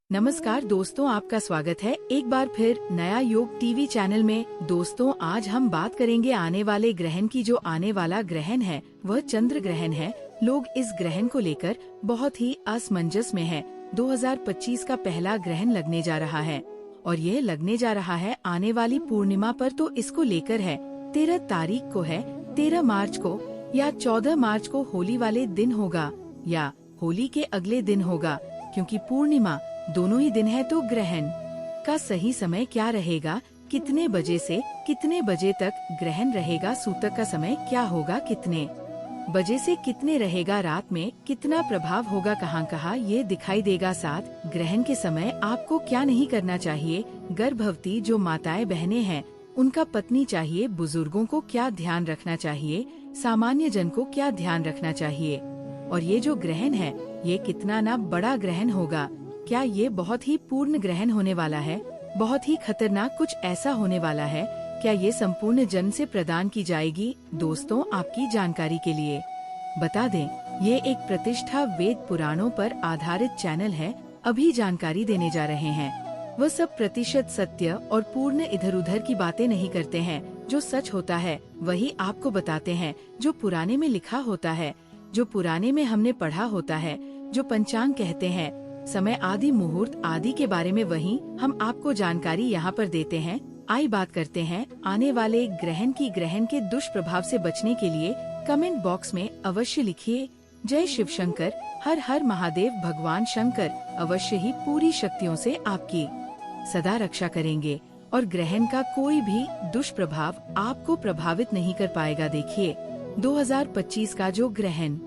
नमस्कार दोस्तों, आपका स्वागत है एक बार फिर नया योग टीवी चैनल में। दोस्तों, आज हम बात करेंगे आने वाले ग्रहण की। जो आने वाला ग्रहण है वह चंद्र ग्रहण है। लोग इस ग्रहण को लेकर बहुत ही असमंजस में हैं। 2025 का पहला ग्रहण लगने जा रहा है और यह लगने जा रहा है आने वाली पूर्णिमा पर। तो इसको लेकर है 13 तारीख को है, 13 मार्च को या 14 मार्च को होली वाले दिन होगा या होली के अगले दिन होगा, क्योंकि पूर्णिमा दोनों ही दिन है। तो ग्रहण का सही समय क्या रहेगा, कितने बजे से कितने बजे तक ग्रहण रहेगा, सूतक का समय क्या होगा, कितने बजे से कितने रहेगा, रात में कितना प्रभाव होगा, कहाँ ये दिखाई देगा। साथ ग्रहण के समय आपको क्या नहीं करना चाहिए, गर्भवती जो माताएं बहनें हैं उनका पत्नी चाहिए, बुजुर्गों को क्या ध्यान रखना चाहिए, सामान्य जन को क्या ध्यान रखना चाहिए। और ये जो ग्रहण है ये कितना ना बड़ा ग्रहण होगा, क्या ये बहुत ही पूर्ण ग्रहण होने वाला है, बहुत ही खतरनाक कुछ ऐसा होने वाला है, क्या ये संपूर्ण जन से प्रदान की जाएगी। दोस्तों, आपकी जानकारी के लिए बता दें, ये एक प्रतिष्ठा वेद पुराणों पर आधारित चैनल है। अभी जानकारी देने जा रहे हैं, वह सब प्रतिशत सत्य और पूर्ण इधर उधर की बातें नहीं करते हैं। जो सच होता है वही आपको बताते हैं, जो पुराने में लिखा होता है, जो पुराने में हमने पढ़ा होता है, जो पंचांग कहते हैं, समय आदि मुहूर्त आदि के बारे में वही हम आपको जानकारी यहाँ पर देते हैं। आई बात करते हैं आने वाले ग्रहण की। ग्रहण के दुष्प्रभाव से बचने के लिए कमेंट बॉक्स में अवश्य लिखिए जय शिव शंकर, हर हर महादेव। भगवान शंकर अवश्य ही पूरी शक्तियों से आपकी सदा रक्षा करेंगे और ग्रहण का कोई भी दुष्प्रभाव आपको प्रभावित नहीं कर पाएगा। देखिए, 2025 का जो ग्रहण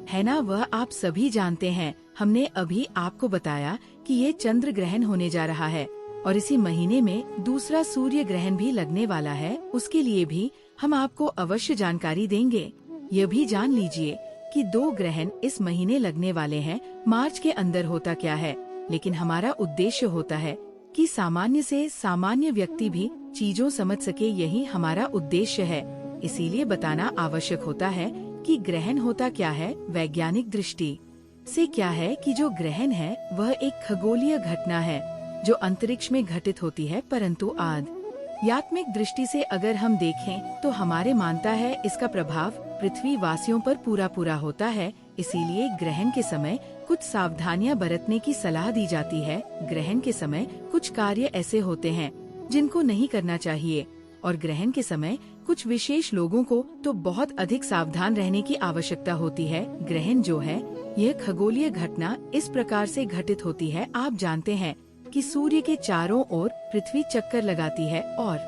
है ना, वह आप सभी जानते हैं। हमने अभी आपको बताया कि ये चंद्र ग्रहण होने जा रहा है और इसी महीने में दूसरा सूर्य ग्रहण भी लगने वाला है। उसके लिए भी हम आपको अवश्य जानकारी देंगे। यह भी जान लीजिए कि 2 ग्रहण इस महीने लगने वाले हैं। मार्च के अंदर होता क्या है, लेकिन हमारा उद्देश्य होता है कि सामान्य से सामान्य व्यक्ति भी चीजों समझ सके, यही हमारा उद्देश्य है। इसीलिए बताना आवश्यक होता है कि ग्रहण होता क्या है। वैज्ञानिक दृष्टि से क्या है कि जो ग्रहण है वह एक खगोलीय घटना है जो अंतरिक्ष में घटित होती है, परंतु आध्यात्मिक दृष्टि से अगर हम देखें तो हमारे मानता है इसका प्रभाव पृथ्वी वासियों पर पूरा होता है। इसीलिए ग्रहण के समय कुछ सावधानियां बरतने की सलाह दी जाती है। ग्रहण के समय कुछ कार्य ऐसे होते हैं जिनको नहीं करना चाहिए और ग्रहण के समय कुछ विशेष लोगों को तो बहुत अधिक सावधान रहने की आवश्यकता होती है। ग्रहण जो है यह खगोलीय घटना इस प्रकार से घटित होती है। आप जानते हैं कि सूर्य के चारों ओर पृथ्वी चक्कर लगाती है और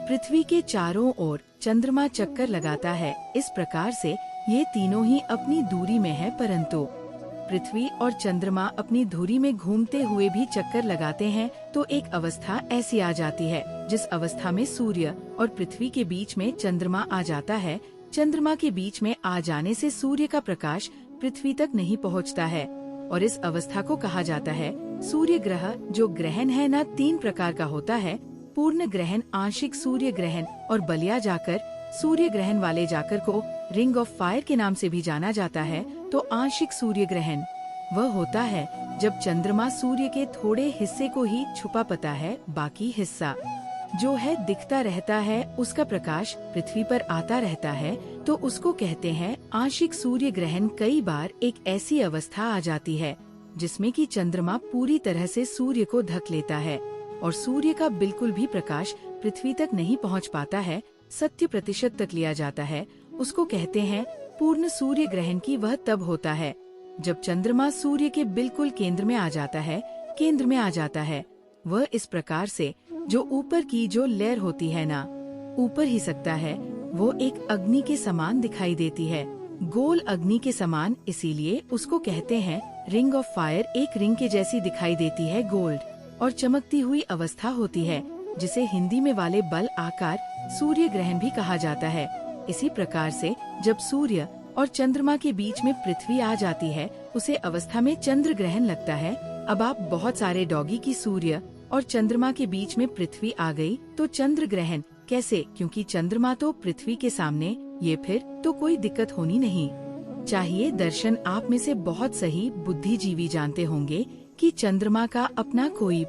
पृथ्वी के चारों ओर चंद्रमा चक्कर लगाता है। इस प्रकार से ये तीनों ही अपनी दूरी में है, परंतु पृथ्वी और चंद्रमा अपनी धुरी में घूमते हुए भी चक्कर लगाते हैं। तो एक अवस्था ऐसी आ जाती है जिस अवस्था में सूर्य और पृथ्वी के बीच में चंद्रमा आ जाता है। चंद्रमा के बीच में आ जाने से सूर्य का प्रकाश पृथ्वी तक नहीं पहुंचता है और इस अवस्था को कहा जाता है सूर्य ग्रह। जो ग्रहण है ना 3 प्रकार का होता है, पूर्ण ग्रहण, आंशिक सूर्य ग्रहण और बलिया जाकर सूर्य ग्रहण वाले जाकर को रिंग ऑफ फायर के नाम से भी जाना जाता है। तो आंशिक सूर्य ग्रहण वह होता है जब चंद्रमा सूर्य के थोड़े हिस्से को ही छुपा पाता है, बाकी हिस्सा जो है दिखता रहता है, उसका प्रकाश पृथ्वी पर आता रहता है, तो उसको कहते हैं आंशिक सूर्य ग्रहण। कई बार एक ऐसी अवस्था आ जाती है जिसमें कि चंद्रमा पूरी तरह से सूर्य को ढक लेता है और सूर्य का बिल्कुल भी प्रकाश पृथ्वी तक नहीं पहुंच पाता है, 70% तक लिया जाता है। उसको कहते हैं पूर्ण सूर्य ग्रहण की। वह तब होता है जब चंद्रमा सूर्य के बिल्कुल केंद्र में आ जाता है। वह इस प्रकार से जो ऊपर की जो लेयर होती है ना, ऊपर ही सकता है, वो एक अग्नि के समान दिखाई देती है, गोल अग्नि के समान। इसीलिए उसको कहते हैं रिंग ऑफ फायर। एक रिंग के जैसी दिखाई देती है, गोल्ड और चमकती हुई अवस्था होती है, जिसे हिंदी में वाले बल आकार सूर्य ग्रहण भी कहा जाता है। इसी प्रकार से जब सूर्य और चंद्रमा के बीच में पृथ्वी आ जाती है, उसे अवस्था में चंद्र ग्रहण लगता है। अब आप बहुत सारे डॉगी की सूर्य और चंद्रमा के बीच में पृथ्वी आ गई तो चंद्र ग्रहण कैसे, क्योंकि चंद्रमा तो पृथ्वी के सामने, ये फिर तो कोई दिक्कत होनी नहीं चाहिए। दर्शन आप में से बहुत सही बुद्धिजीवी जानते होंगे कि चंद्रमा का अपना कोई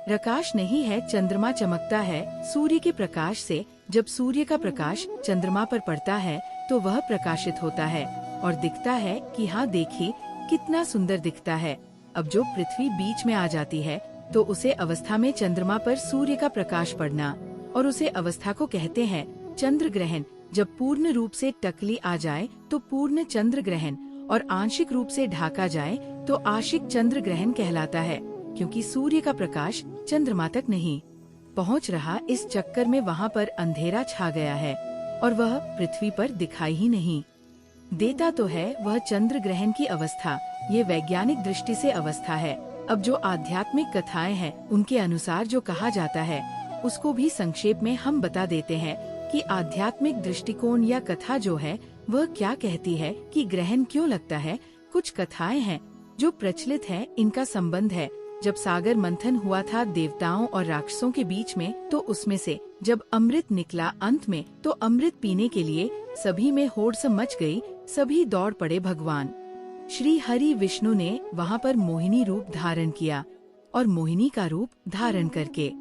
प्रकाश नहीं है। चंद्रमा चमकता है सूर्य के प्रकाश से। जब सूर्य का प्रकाश चंद्रमा पर पड़ता है तो वह प्रकाशित होता है और दिखता है कि हाँ देखिए कितना सुंदर दिखता है। अब जो पृथ्वी बीच में आ जाती है तो उसे अवस्था में चंद्रमा पर सूर्य का प्रकाश पड़ना और उसे अवस्था को कहते हैं चंद्र ग्रहण। जब पूर्ण रूप से टकली आ जाए तो पूर्ण चंद्र ग्रहण और आंशिक रूप से ढाका जाए तो आंशिक चंद्र ग्रहण कहलाता है, क्योंकि सूर्य का प्रकाश चंद्रमा तक नहीं पहुंच रहा। इस चक्कर में वहां पर अंधेरा छा गया है और वह पृथ्वी पर दिखाई ही नहीं देता तो है वह चंद्र ग्रहण की अवस्था। ये वैज्ञानिक दृष्टि से अवस्था है। अब जो आध्यात्मिक कथाएं हैं उनके अनुसार जो कहा जाता है उसको भी संक्षेप में हम बता देते हैं कि आध्यात्मिक दृष्टिकोण या कथा जो है वह क्या कहती है कि ग्रहण क्यों लगता है। कुछ कथाएं हैं जो प्रचलित है। इनका संबंध है जब सागर मंथन हुआ था देवताओं और राक्षसों के बीच में, तो उसमें से जब अमृत निकला अंत में तो अमृत पीने के लिए सभी में होड़ सा मच गई। सभी दौड़ पड़े। भगवान श्री हरि विष्णु ने वहाँ पर मोहिनी रूप धारण किया और मोहिनी का रूप धारण करके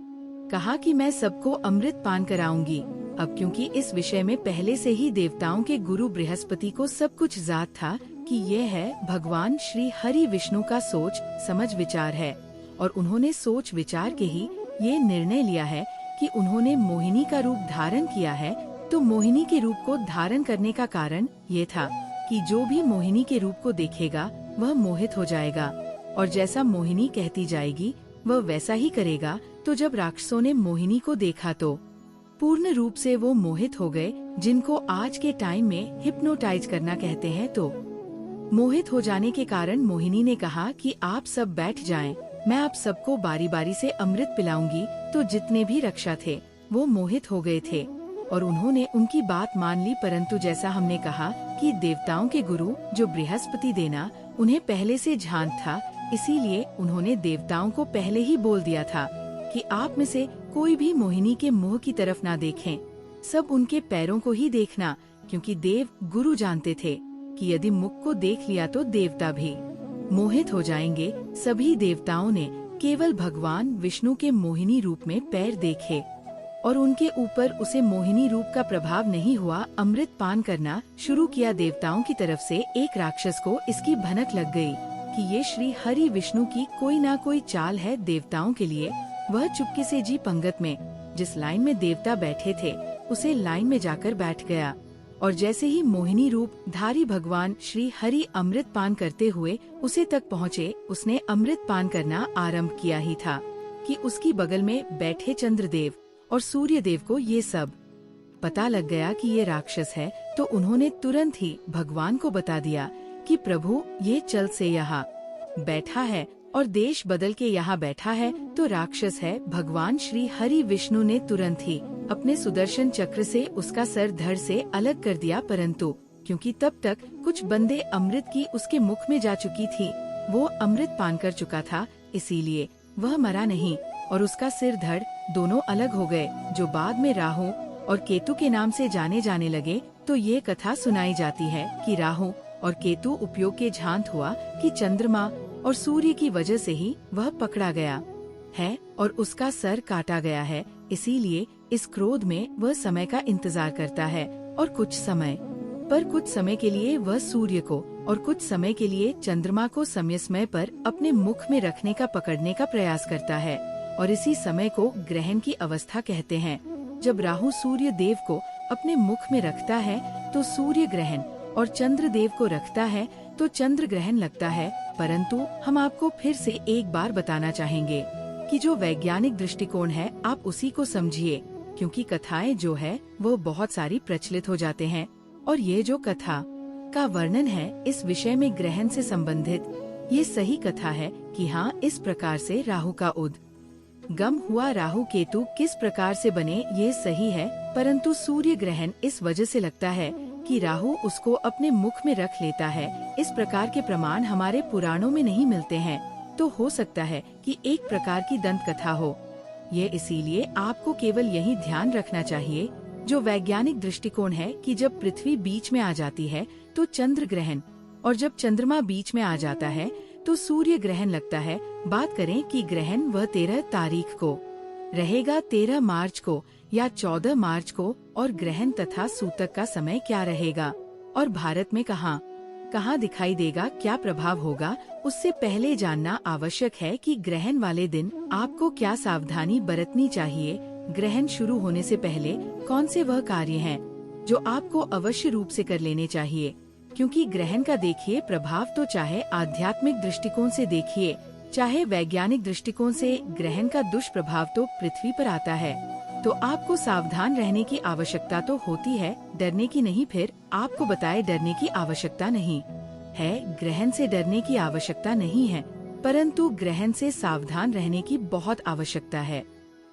कहा कि मैं सबको अमृत पान कराऊंगी। अब क्योंकि इस विषय में पहले से ही देवताओं के गुरु बृहस्पति को सब कुछ जात था कि ये है भगवान श्री हरि विष्णु का सोच समझ विचार है, और उन्होंने सोच विचार के ही ये निर्णय लिया है कि उन्होंने मोहिनी का रूप धारण किया है। तो मोहिनी के रूप को धारण करने का कारण ये था कि जो भी मोहिनी के रूप को देखेगा वह मोहित हो जाएगा, और जैसा मोहिनी कहती जाएगी वह वैसा ही करेगा। तो जब राक्षसों ने मोहिनी को देखा तो पूर्ण रूप से वो मोहित हो गए, जिनको आज के टाइम में हिप्नोटाइज करना कहते हैं। तो मोहित हो जाने के कारण मोहिनी ने कहा कि आप सब बैठ जाएं, मैं आप सबको बारी बारी से अमृत पिलाऊंगी। तो जितने भी रक्षा थे वो मोहित हो गए थे और उन्होंने उनकी बात मान ली। परंतु जैसा हमने कहा कि देवताओं के गुरु जो बृहस्पति देना उन्हें पहले से झांक था, इसीलिए उन्होंने देवताओं को पहले ही बोल दिया था कि आप में से कोई भी मोहिनी के मुंह की तरफ ना देखें, सब उनके पैरों को ही देखना, क्योंकि देव गुरु जानते थे कि यदि मुख को देख लिया तो देवता भी मोहित हो जाएंगे। सभी देवताओं ने केवल भगवान विष्णु के मोहिनी रूप में पैर देखे और उनके ऊपर उसे मोहिनी रूप का प्रभाव नहीं हुआ। अमृत पान करना शुरू किया। देवताओं की तरफ से एक राक्षस को इसकी भनक लग गई कि ये श्री हरि विष्णु की कोई ना कोई चाल है देवताओं के लिए। वह चुपके से जी पंगत में जिस लाइन में देवता बैठे थे उसे लाइन में जाकर बैठ गया, और जैसे ही मोहिनी रूप धारी भगवान श्री हरि अमृत पान करते हुए उसे तक पहुँचे, उसने अमृत पान करना आरंभ किया ही था कि उसकी बगल में बैठे चंद्रदेव और सूर्य देव को ये सब पता लग गया कि ये राक्षस है। तो उन्होंने तुरंत ही भगवान को बता दिया कि प्रभु ये चल से यहाँ बैठा है और देश बदल के यहाँ बैठा है तो राक्षस है। भगवान श्री हरि विष्णु ने तुरंत ही अपने सुदर्शन चक्र से उसका सर धड़ से अलग कर दिया, परंतु क्योंकि तब तक कुछ बंदे अमृत की उसके मुख में जा चुकी थी, वो अमृत पान कर चुका था, इसीलिए वह मरा नहीं और उसका सिर धड़ दोनों अलग हो गए, जो बाद में राहु और केतु के नाम से जाने जाने लगे। तो ये कथा सुनाई जाती है कि राहु और केतु उपयोग के झांत हुआ कि चंद्रमा और सूर्य की वजह से ही वह पकड़ा गया है और उसका सर काटा गया है। इसीलिए इस क्रोध में वह समय का इंतजार करता है और कुछ समय के लिए वह सूर्य को और कुछ समय के लिए चंद्रमा को समय पर अपने मुख में रखने का पकड़ने का प्रयास करता है, और इसी समय को ग्रहण की अवस्था कहते हैं। जब राहु सूर्य देव को अपने मुख में रखता है तो सूर्य ग्रहण, और चंद्र देव को रखता है तो चंद्र ग्रहण लगता है। परंतु हम आपको फिर से एक बार बताना चाहेंगे कि जो वैज्ञानिक दृष्टिकोण है आप उसी को समझिए, क्योंकि कथाएं जो है वो बहुत सारी प्रचलित हो जाते हैं, और ये जो कथा का वर्णन है इस विषय में ग्रहण से संबंधित ये सही कथा है कि हाँ इस प्रकार से राहु का उद्गम हुआ। राहु केतु किस प्रकार से बने ये सही है, परंतु सूर्य ग्रहण इस वजह से लगता है कि राहु उसको अपने मुख में रख लेता है। इस प्रकार के प्रमाण हमारे पुराणों में नहीं मिलते हैं, तो हो सकता है कि एक प्रकार की दंत कथा हो। ये इसीलिए आपको केवल यही ध्यान रखना चाहिए जो वैज्ञानिक दृष्टिकोण है कि जब पृथ्वी बीच में आ जाती है तो चंद्र ग्रहण, और जब चंद्रमा बीच में आ जाता है तो सूर्य ग्रहण लगता है। बात करें कि ग्रहण वह 13 तारीख को रहेगा, 13 मार्च को या 14 मार्च को, और ग्रहण तथा सूतक का समय क्या रहेगा और भारत में कहाँ दिखाई देगा, क्या प्रभाव होगा, उससे पहले जानना आवश्यक है कि ग्रहण वाले दिन आपको क्या सावधानी बरतनी चाहिए। ग्रहण शुरू होने से पहले कौन से वह कार्य हैं जो आपको अवश्य रूप से कर लेने चाहिए, क्योंकि ग्रहण का देखिए प्रभाव तो चाहे आध्यात्मिक दृष्टिकोण से देखिए चाहे वैज्ञानिक दृष्टिकोण से, ग्रहण का दुष्प्रभाव तो पृथ्वी पर आता है। तो आपको सावधान रहने की आवश्यकता तो होती है, डरने की नहीं। फिर आपको बताए डरने की आवश्यकता नहीं है, ग्रहण से डरने की आवश्यकता नहीं है, परंतु ग्रहण से सावधान रहने की बहुत आवश्यकता है।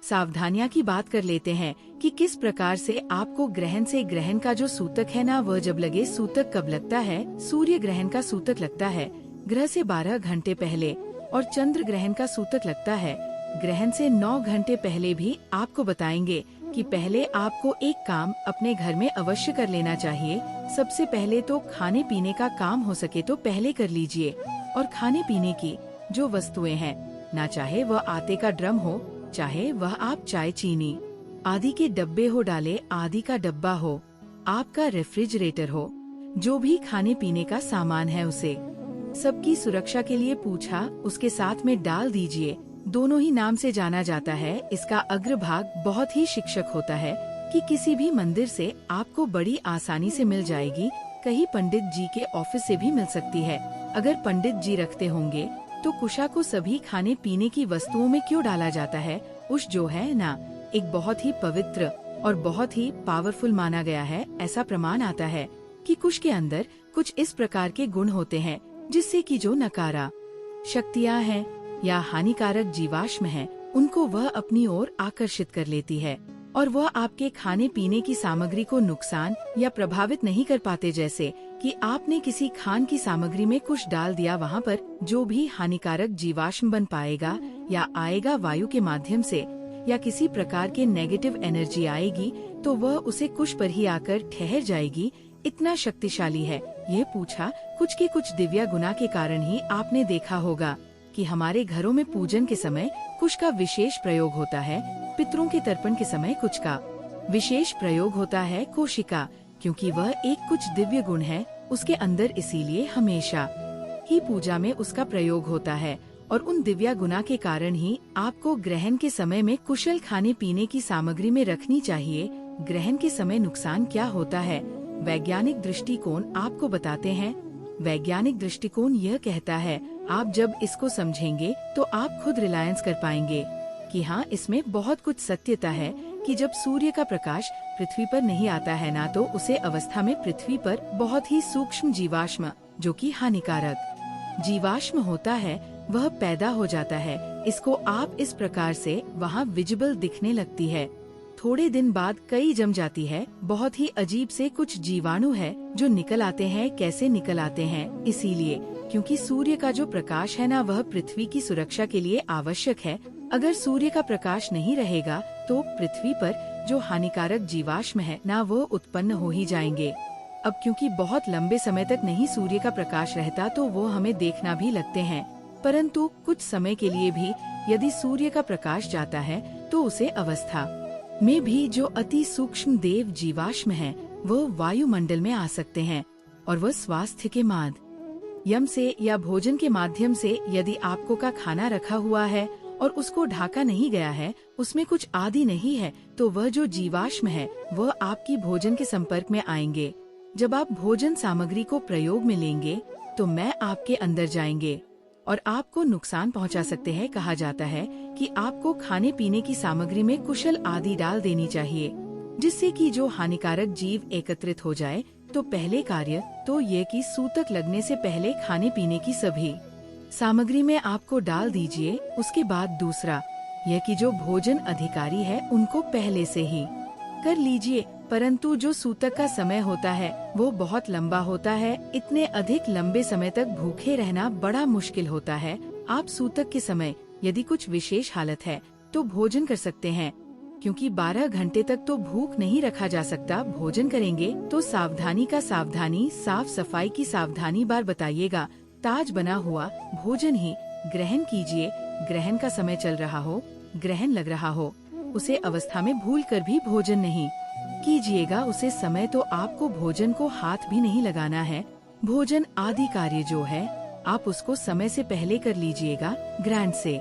सावधानियां की बात कर लेते हैं कि किस प्रकार से आपको ग्रहण का जो सूतक है ना, वह जब लगे। सूतक कब लगता है? सूर्य ग्रहण का सूतक लगता है ग्रह से 12 घंटे पहले, और चंद्र ग्रहण का सूतक लगता है ग्रहण से 9 घंटे पहले। भी आपको बताएंगे कि पहले आपको एक काम अपने घर में अवश्य कर लेना चाहिए। सबसे पहले तो खाने पीने का काम हो सके तो पहले कर लीजिए, और खाने पीने की जो वस्तुएं हैं, ना चाहे वह आटे का ड्रम हो, चाहे वह आप चाय चीनी आदि के डब्बे हो डाले, आदि का डब्बा हो, आपका रेफ्रिजरेटर हो, जो भी खाने पीने का सामान है उसे सबकी सुरक्षा के लिए पूछा उसके साथ में डाल दीजिए। दोनों ही नाम से जाना जाता है। इसका अग्रभाग बहुत ही शिक्षक होता है कि किसी भी मंदिर से आपको बड़ी आसानी से मिल जाएगी, कहीं पंडित जी के ऑफिस से भी मिल सकती है। अगर पंडित जी रखते होंगे तो कुशा को सभी खाने पीने की वस्तुओं में क्यों डाला जाता है? उष जो है ना, एक बहुत ही पवित्र और बहुत ही पावरफुल माना गया है। ऐसा प्रमाण आता है कि कुश के अंदर कुछ इस प्रकार के गुण होते हैं जिससे कि जो नकारा शक्तियाँ हैं या हानिकारक जीवाश्म हैं, उनको वह अपनी ओर आकर्षित कर लेती है, और वह आपके खाने पीने की सामग्री को नुकसान या प्रभावित नहीं कर पाते। जैसे कि आपने किसी खान की सामग्री में कुछ डाल दिया, वहाँ पर जो भी हानिकारक जीवाश्म बन पाएगा या आएगा वायु के माध्यम से, या किसी प्रकार के नेगेटिव एनर्जी आएगी, तो वह उसे कुश पर ही आकर ठहर जाएगी। इतना शक्तिशाली है। ये पूछा कुछ के कुछ दिव्य गुना के कारण ही आपने देखा होगा कि हमारे घरों में पूजन के समय कुश का विशेष प्रयोग होता है, पितरों के तर्पण के समय कुछ का विशेष प्रयोग होता है, कोशिका, क्योंकि वह एक कुछ दिव्य गुण है उसके अंदर, इसीलिए हमेशा ही पूजा में उसका प्रयोग होता है। और उन दिव्य गुना के कारण ही आपको ग्रहण के समय में कुशल खाने पीने की सामग्री में रखनी चाहिए। ग्रहण के समय नुकसान क्या होता है? वैज्ञानिक दृष्टिकोण आपको बताते हैं। वैज्ञानिक दृष्टिकोण यह कहता है, आप जब इसको समझेंगे तो आप खुद रिलायंस कर पाएंगे कि हाँ, इसमें बहुत कुछ सत्यता है कि जब सूर्य का प्रकाश पृथ्वी पर नहीं आता है ना, तो उसे अवस्था में पृथ्वी पर बहुत ही सूक्ष्म जीवाश्म, जो कि हानिकारक जीवाश्म होता है, वह पैदा हो जाता है। इसको आप इस प्रकार से वहाँ विजिबल दिखने लगती है। थोड़े दिन बाद कई जम जाती है। बहुत ही अजीब से कुछ जीवाणु है जो निकल आते हैं। कैसे निकल आते हैं? इसीलिए क्योंकि सूर्य का जो प्रकाश है ना, वह पृथ्वी की सुरक्षा के लिए आवश्यक है। अगर सूर्य का प्रकाश नहीं रहेगा तो पृथ्वी पर जो हानिकारक जीवाश्म है ना, वो उत्पन्न हो ही जाएंगे। अब क्योंकि बहुत लंबे समय तक नहीं सूर्य का प्रकाश रहता, तो वो हमें देखना भी लगते हैं, परंतु कुछ समय के लिए भी यदि सूर्य का प्रकाश जाता है तो उसे अवस्था में भी जो अति सूक्ष्म देव जीवाश्म हैं, वो वायुमंडल में आ सकते हैं, और वह स्वास्थ्य के माध्यम से या भोजन के माध्यम से, यदि आपको का खाना रखा हुआ है और उसको ढाका नहीं गया है, उसमें कुछ आदि नहीं है, तो वह जो जीवाश्म है वह आपकी भोजन के संपर्क में आएंगे। जब आप भोजन सामग्री को प्रयोग में लेंगे तो मैं आपके अंदर जाएंगे और आपको नुकसान पहुंचा सकते हैं। कहा जाता है कि आपको खाने पीने की सामग्री में कुशल आदि डाल देनी चाहिए, जिससे कि जो हानिकारक जीव एकत्रित हो जाए। तो पहले कार्य तो ये कि सूतक लगने से पहले खाने पीने की सभी सामग्री में आपको डाल दीजिए। उसके बाद दूसरा यह कि जो भोजन अधिकारी है उनको पहले से ही कर लीजिए। परंतु जो सूतक का समय होता है वो बहुत लंबा होता है। इतने अधिक लंबे समय तक भूखे रहना बड़ा मुश्किल होता है। आप सूतक के समय यदि कुछ विशेष हालत है तो भोजन कर सकते हैं, क्योंकि 12 घंटे तक तो भूख नहीं रखा जा सकता। भोजन करेंगे तो सावधानी का सावधानी, साफ सफाई की सावधानी बार बताइएगा। ताज बना हुआ भोजन ही ग्रहण कीजिए। ग्रहण का समय चल रहा हो, ग्रहण लग रहा हो, उसे अवस्था में भूलकर भी भोजन नहीं कीजिएगा। उसे समय तो आपको भोजन को हाथ भी नहीं लगाना है। भोजन आदि कार्य जो है आप उसको समय से पहले कर लीजिएगा, ग्रहण से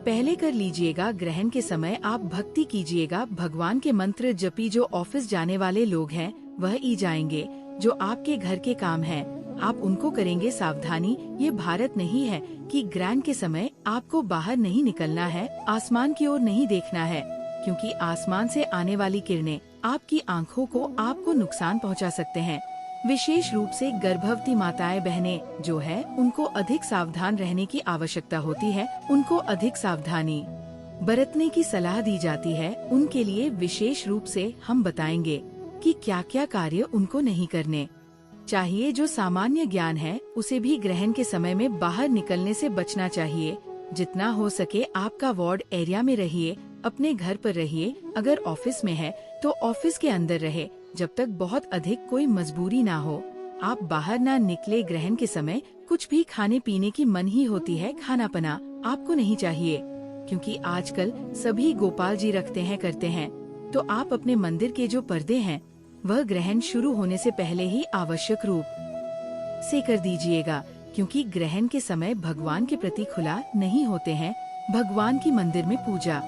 पहले कर लीजिएगा। ग्रहण के समय आप भक्ति कीजिएगा, भगवान के मंत्र जपी। जो ऑफिस जाने वाले लोग हैं वह ई जाएंगे। जो आपके घर के काम हैं आप उनको करेंगे। सावधानी, ये भारत नहीं है कि ग्रहण के समय आपको बाहर नहीं निकलना है, आसमान की ओर नहीं देखना है, क्योंकि आसमान से आने वाली किरणें आपकी आँखों को आपको नुकसान पहुंचा सकते हैं। विशेष रूप से गर्भवती माताएं बहनें जो है उनको अधिक सावधान रहने की आवश्यकता होती है। उनको अधिक सावधानी बरतने की सलाह दी जाती है। उनके लिए विशेष रूप से हम बताएंगे कि क्या क्या कार्य उनको नहीं करने चाहिए। जो सामान्य ज्ञान है उसे भी ग्रहण के समय में बाहर निकलने से बचना चाहिए। जितना हो सके आपका वार्ड एरिया में रहिए, अपने घर पर रहिए। अगर ऑफिस में है तो ऑफिस के अंदर रहे, जब तक बहुत अधिक कोई मजबूरी ना हो। आप बाहर ना निकले। ग्रहण के समय कुछ भी खाने पीने की मन ही होती है, खाना पना आपको नहीं चाहिए, क्योंकि आजकल सभी गोपाल जी रखते हैं करते हैं। तो आप अपने मंदिर के जो पर्दे हैं वह ग्रहण शुरू होने से पहले ही आवश्यक रूप से कर दीजिएगा, क्योंकि ग्रहण के समय भगवान के प्रति खुला नहीं होते हैं। भगवान की मंदिर में पूजा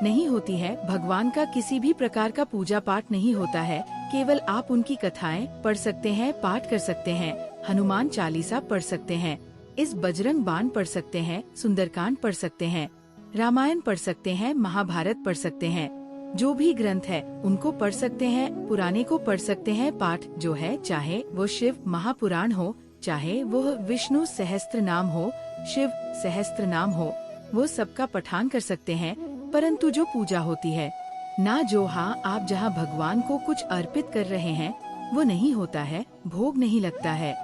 नहीं होती है, भगवान का किसी भी प्रकार का पूजा पाठ नहीं होता है। केवल आप उनकी कथाएं पढ़ सकते हैं, पाठ कर सकते हैं, हनुमान चालीसा पढ़ सकते हैं, इस बजरंग बाण पढ़ सकते हैं, सुंदरकांड पढ़ सकते हैं, रामायण पढ़ सकते हैं, महाभारत पढ़ सकते हैं। जो भी ग्रंथ है उनको पढ़ सकते हैं, पुराने को पढ़ सकते हैं। पाठ जो है चाहे वो शिव महापुराण हो, चाहे वो विष्णु सहस्त्र नाम हो, शिव सहस्त्र नाम हो, वो सबका पठान कर सकते हैं। परंतु जो पूजा होती है ना, जो आप जहाँ भगवान को कुछ अर्पित कर रहे हैं वो नहीं होता है, भोग नहीं लगता है,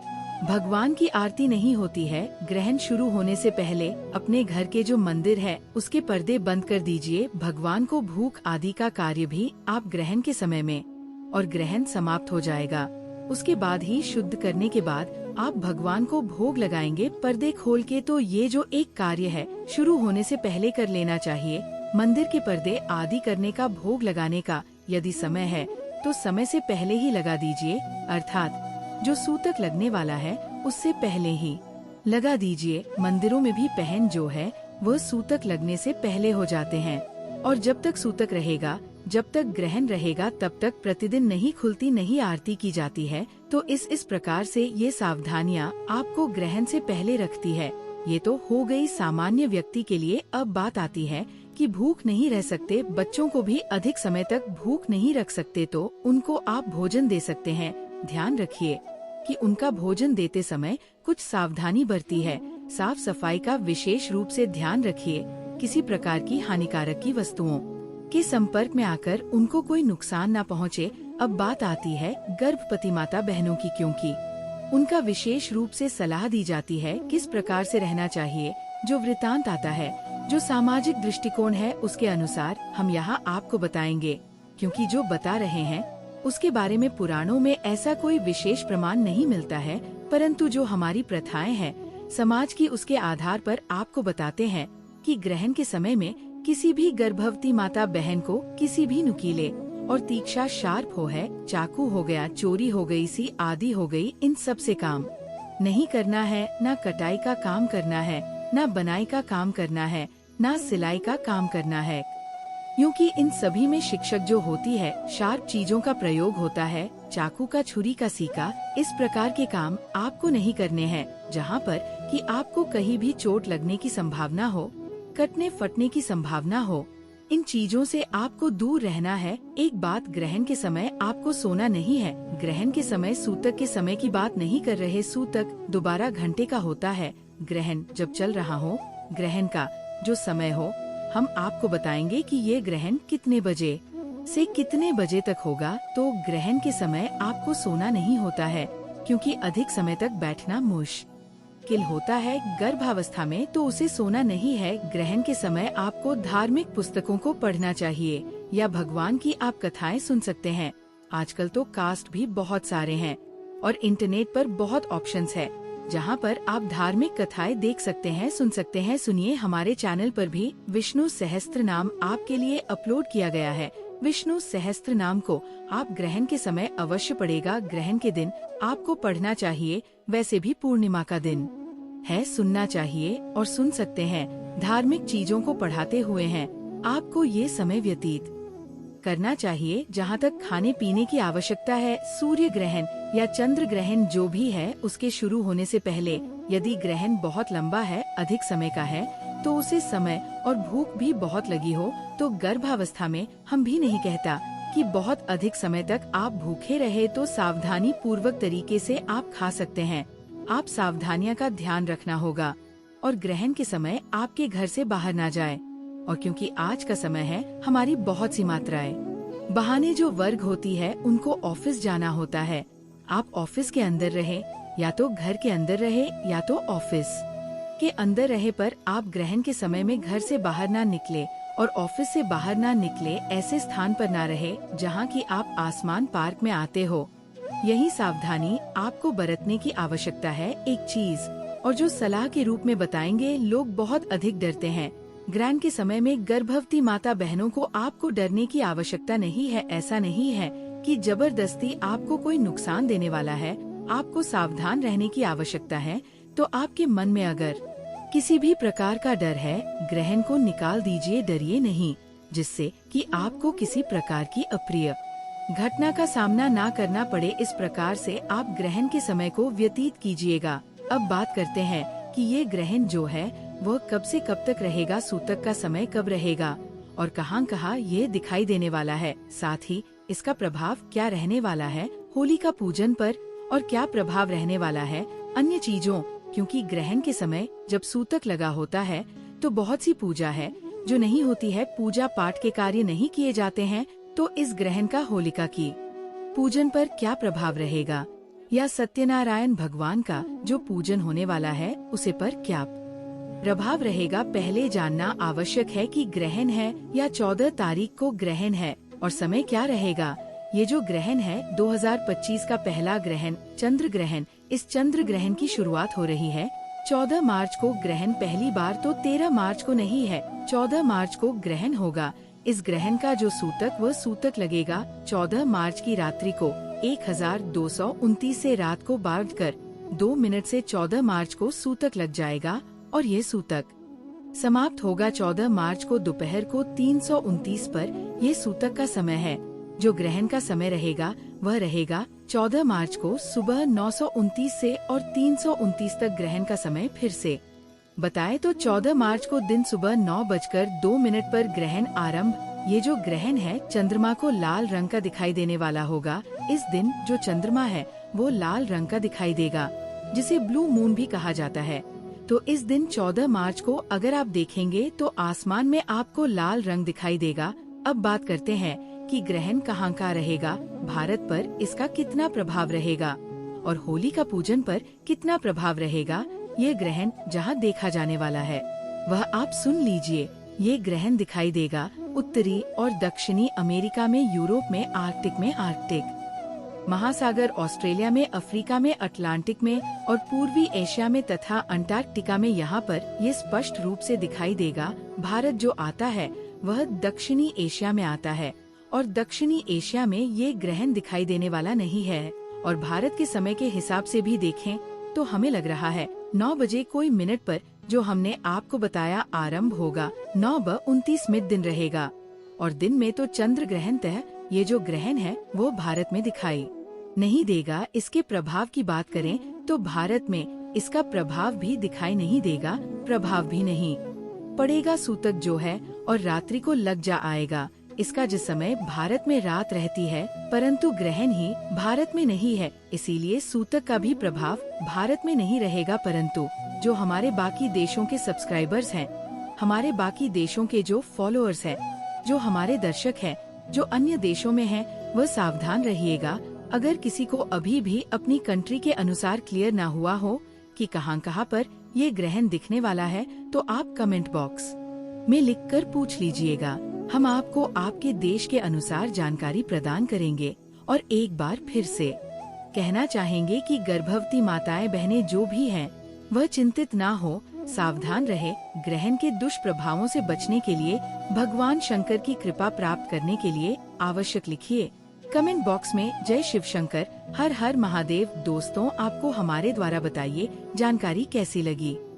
भगवान की आरती नहीं होती है। ग्रहण शुरू होने से पहले अपने घर के जो मंदिर है उसके पर्दे बंद कर दीजिए। भगवान को भूख आदि का कार्य भी आप ग्रहण के समय में, और ग्रहण समाप्त हो जाएगा उसके बाद ही शुद्ध करने के बाद आप भगवान को भोग लगाएंगे पर्दे खोल के। तो ये जो एक कार्य है शुरू होने से पहले कर लेना चाहिए। मंदिर के पर्दे आदि करने का, भोग लगाने का यदि समय है तो समय से पहले ही लगा दीजिए, अर्थात जो सूतक लगने वाला है उससे पहले ही लगा दीजिए। मंदिरों में भी पहन जो है वह सूतक लगने से पहले हो जाते हैं, और जब तक सूतक रहेगा, जब तक ग्रहण रहेगा, तब तक प्रतिदिन नहीं खुलती, नहीं आरती की जाती है। तो इस प्रकार से ये सावधानियाँ आपको ग्रहण से पहले रखती है। ये तो हो गई सामान्य व्यक्ति के लिए। अब बात आती है कि भूख नहीं रह सकते, बच्चों को भी अधिक समय तक भूख नहीं रख सकते, तो उनको आप भोजन दे सकते हैं। ध्यान रखिए कि उनका भोजन देते समय कुछ सावधानी बरती है। साफ सफाई का विशेष रूप से ध्यान रखिए। किसी प्रकार की हानिकारक की वस्तुओं के संपर्क में आकर उनको कोई नुकसान न पहुँचे। अब बात आती है गर्भवती माता बहनों की, क्योंकि उनका विशेष रूप से सलाह दी जाती है किस प्रकार से रहना चाहिए। जो वृतांत आता है, जो सामाजिक दृष्टिकोण है, उसके अनुसार हम यहाँ आपको बताएंगे, क्योंकि जो बता रहे हैं उसके बारे में पुराणों में ऐसा कोई विशेष प्रमाण नहीं मिलता है, परंतु जो हमारी प्रथाएं हैं समाज की, उसके आधार पर आपको बताते हैं कि ग्रहण के समय में किसी भी गर्भवती माता बहन को किसी भी नुकीले और तीक्ष्ण शार्प हो है, चाकू हो गया, चोरी हो गई, सी आदि हो गई, इन सब से काम नहीं करना है। ना कटाई का काम करना है, ना बनाई का काम करना है, ना सिलाई का काम करना है, क्योंकि इन सभी में शिक्षक जो होती है, शार्प चीजों का प्रयोग होता है, चाकू का, छुरी का, सीका, इस प्रकार के काम आपको नहीं करने हैं, जहाँ पर कि आपको कहीं भी चोट लगने की संभावना हो, कटने फटने की संभावना हो। इन चीजों से आपको दूर रहना है। एक बात, ग्रहण के समय आपको सोना नहीं है। ग्रहण के समय सूतक के समय की बात नहीं कर रहे। सूतक दोबारा घंटे का होता है। ग्रहण जब चल रहा हो, ग्रहण का जो समय हो, हम आपको बताएंगे कि ये ग्रहण कितने बजे से कितने बजे तक होगा। तो ग्रहण के समय आपको सोना नहीं होता है, क्योंकि अधिक समय तक बैठना मुश्किल होता है गर्भावस्था में, तो उसे सोना नहीं है। ग्रहण के समय आपको धार्मिक पुस्तकों को पढ़ना चाहिए, या भगवान की आप कथाएं सुन सकते हैं। आजकल तो कास्ट भी बहुत सारे हैं और इंटरनेट पर बहुत ऑप्शंस है। जहां पर आप धार्मिक कथाएं देख सकते हैं, सुन सकते हैं। सुनिए, हमारे चैनल पर भी विष्णु सहस्त्र नाम आपके लिए अपलोड किया गया है। विष्णु सहस्त्र नाम को आप ग्रहण के समय अवश्य पढ़ेगा। ग्रहण के दिन आपको पढ़ना चाहिए, वैसे भी पूर्णिमा का दिन है, सुनना चाहिए और सुन सकते हैं। धार्मिक चीजों को पढ़ाते हुए हैं आपको ये समय व्यतीत करना चाहिए। जहाँ तक खाने पीने की आवश्यकता है, सूर्य ग्रहण या चंद्र ग्रहण जो भी है उसके शुरू होने से पहले यदि ग्रहण बहुत लंबा है, अधिक समय का है, तो उसे समय और भूख भी बहुत लगी हो तो गर्भावस्था में हम भी नहीं कहता कि बहुत अधिक समय तक आप भूखे रहे, तो सावधानी पूर्वक तरीके से आप खा सकते हैं। आप सावधानियां का ध्यान रखना होगा और ग्रहण के समय आपके घर से बाहर ना जाए। और क्योंकि आज का समय है, हमारी बहुत सी मात्राएं बहाने जो वर्ग होती है उनको ऑफिस जाना होता है। आप ऑफिस के अंदर रहे या तो घर के अंदर रहे या तो ऑफिस के अंदर रहे, पर आप ग्रहण के समय में घर से बाहर ना निकले और ऑफिस से बाहर ना निकले। ऐसे स्थान पर ना रहे जहाँ की आप आसमान पार्क में आते हो। यही सावधानी आपको बरतने की आवश्यकता है। एक चीज और जो सलाह के रूप में बताएंगे, लोग बहुत अधिक डरते हैं। ग्रहण के समय में गर्भवती माता बहनों को आपको डरने की आवश्यकता नहीं है। ऐसा नहीं है कि जबरदस्ती आपको कोई नुकसान देने वाला है। आपको सावधान रहने की आवश्यकता है। तो आपके मन में अगर किसी भी प्रकार का डर है, ग्रहण को निकाल दीजिए, डरिए नहीं, जिससे कि आपको किसी प्रकार की अप्रिय घटना का सामना ना करना पड़े। इस प्रकार से आप ग्रहण के समय को व्यतीत कीजिएगा। अब बात करते हैं कि ये ग्रहण जो है वह कब से कब तक रहेगा, सूतक का समय कब रहेगा और कहाँ ये दिखाई देने वाला है। साथ ही इसका प्रभाव क्या रहने वाला है होली का पूजन पर और क्या प्रभाव रहने वाला है अन्य चीजों। क्योंकि ग्रहण के समय जब सूतक लगा होता है तो बहुत सी पूजा है जो नहीं होती है, पूजा पाठ के कार्य नहीं किए जाते हैं। तो इस ग्रहण का होलिका की पूजन पर क्या प्रभाव रहेगा या सत्यनारायण भगवान का जो पूजन होने वाला है उसे पर क्या प्रभाव रहेगा, पहले जानना आवश्यक है कि ग्रहण है या 14 तारीख को ग्रहण है और समय क्या रहेगा। ये जो ग्रहण है 2025 का पहला ग्रहण चंद्र ग्रहण, इस चंद्र ग्रहण की शुरुआत हो रही है 14 मार्च को। ग्रहण पहली बार तो 13 मार्च को नहीं है, 14 मार्च को ग्रहण होगा। इस ग्रहण का जो सूतक वह सूतक लगेगा 14 मार्च की रात्रि को 1229 से रात को 12:02 से 14 मार्च को सूतक लग जाएगा और ये सूतक समाप्त होगा 14 मार्च को दोपहर को 329 पर। ये सूतक का समय है। जो ग्रहण का समय रहेगा वह रहेगा 14 मार्च को सुबह 929 से और 329 तक। ग्रहण का समय फिर से बताए तो 14 मार्च को दिन सुबह 9:02 पर ग्रहण आरंभ। ये जो ग्रहण है चंद्रमा को लाल रंग का दिखाई देने वाला होगा। इस दिन जो चंद्रमा है वो लाल रंग का दिखाई देगा, जिसे ब्लू मून भी कहा जाता है। तो इस दिन 14 मार्च को अगर आप देखेंगे तो आसमान में आपको लाल रंग दिखाई देगा। अब बात करते हैं कि ग्रहण कहाँ का रहेगा, भारत पर इसका कितना प्रभाव रहेगा और होली का पूजन पर कितना प्रभाव रहेगा। ये ग्रहण जहाँ देखा जाने वाला है वह आप सुन लीजिए। ये ग्रहण दिखाई देगा उत्तरी और दक्षिणी अमेरिका में, यूरोप में, आर्कटिक महासागर, ऑस्ट्रेलिया में, अफ्रीका में, अटलांटिक में और पूर्वी एशिया में तथा अंटार्कटिका में। यहाँ पर ये स्पष्ट रूप से दिखाई देगा। भारत जो आता है वह दक्षिणी एशिया में आता है और दक्षिणी एशिया में ये ग्रहण दिखाई देने वाला नहीं है। और भारत के समय के हिसाब से भी देखें तो हमें लग रहा है 9 बजे कोई मिनट पर जो हमने आपको बताया आरंभ होगा। 9:29 दिन रहेगा और दिन में तो चंद्र ग्रहण तय। ये जो ग्रहण है वो भारत में दिखाई नहीं देगा। इसके प्रभाव की बात करें तो भारत में इसका प्रभाव भी दिखाई नहीं देगा, प्रभाव भी नहीं पड़ेगा। सूतक जो है और रात्रि को लग जा आएगा। इसका जिस समय भारत में रात रहती है परंतु ग्रहण ही भारत में नहीं है, इसीलिए सूतक का भी प्रभाव भारत में नहीं रहेगा। परंतु जो हमारे बाकी देशों के सब्सक्राइबर्स हैं, हमारे बाकी देशों के जो फॉलोअर्स हैं, जो हमारे दर्शक हैं, जो अन्य देशों में हैं, वह सावधान रहिएगा। अगर किसी को अभी भी अपनी कंट्री के अनुसार क्लियर ना हुआ हो कि कहाँ पर ये ग्रहण दिखने वाला है तो आप कमेंट बॉक्स में लिखकर पूछ लीजिएगा। हम आपको आपके देश के अनुसार जानकारी प्रदान करेंगे। और एक बार फिर से कहना चाहेंगे कि गर्भवती माताएं बहनें जो भी हैं, वह चिंतित ना हो, सावधान रहे। ग्रहण के दुष्प्रभावों से बचने के लिए भगवान शंकर की कृपा प्राप्त करने के लिए आवश्यक लिखिए कमेंट बॉक्स में जय शिव शंकर, हर हर महादेव। दोस्तों, आपको हमारे द्वारा बताइए जानकारी कैसी लगी।